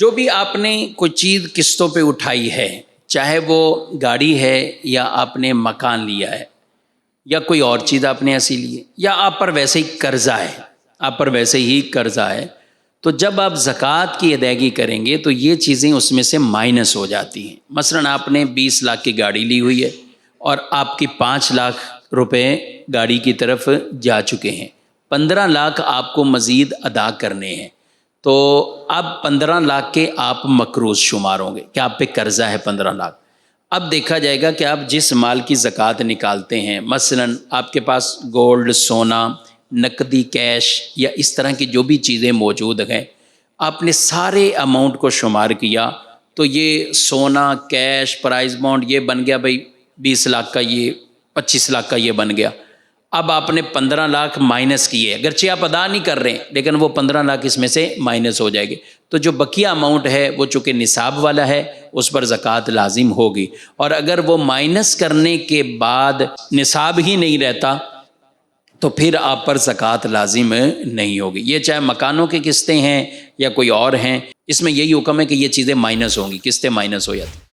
جو بھی آپ نے کوئی چیز قسطوں پہ اٹھائی ہے، چاہے وہ گاڑی ہے یا آپ نے مکان لیا ہے یا کوئی اور چیز آپ نے ایسی لی ہے یا آپ پر ویسے ہی قرضہ ہے، تو جب آپ زکوٰۃ کی ادائیگی کریں گے تو یہ چیزیں اس میں سے مائنس ہو جاتی ہیں۔ مثلاً آپ نے 20 لاکھ کی گاڑی لی ہوئی ہے اور آپ کی 5 لاکھ روپے گاڑی کی طرف جا چکے ہیں، 15 لاکھ آپ کو مزید ادا کرنے ہیں، تو اب 15 لاکھ کے آپ مقروض شمار ہوں گے کہ آپ پہ قرضہ ہے 15 لاکھ۔ اب دیکھا جائے گا کہ آپ جس مال کی زکوٰۃ نکالتے ہیں، مثلاً آپ کے پاس گولڈ، سونا، نقدی کیش یا اس طرح کی جو بھی چیزیں موجود ہیں، آپ نے سارے اماؤنٹ کو شمار کیا تو یہ سونا، کیش، پرائز بانڈ یہ بن گیا بھائی 20 لاکھ کا، یہ 25 لاکھ کا یہ بن گیا۔ اب آپ نے 15 لاکھ مائنس کیے، اگرچہ آپ ادا نہیں کر رہے ہیں لیکن وہ 15 لاکھ اس میں سے مائنس ہو جائے گی، تو جو بقیہ اماؤنٹ ہے وہ چونکہ نصاب والا ہے اس پر زکوٰۃ لازم ہوگی، اور اگر وہ مائنس کرنے کے بعد نصاب ہی نہیں رہتا تو پھر آپ پر زکوٰۃ لازم نہیں ہوگی۔ یہ چاہے مکانوں کی قسطیں ہیں یا کوئی اور ہیں، اس میں یہی حکم ہے کہ یہ چیزیں مائنس ہوں گی، قسطیں مائنس ہو جاتی ہیں۔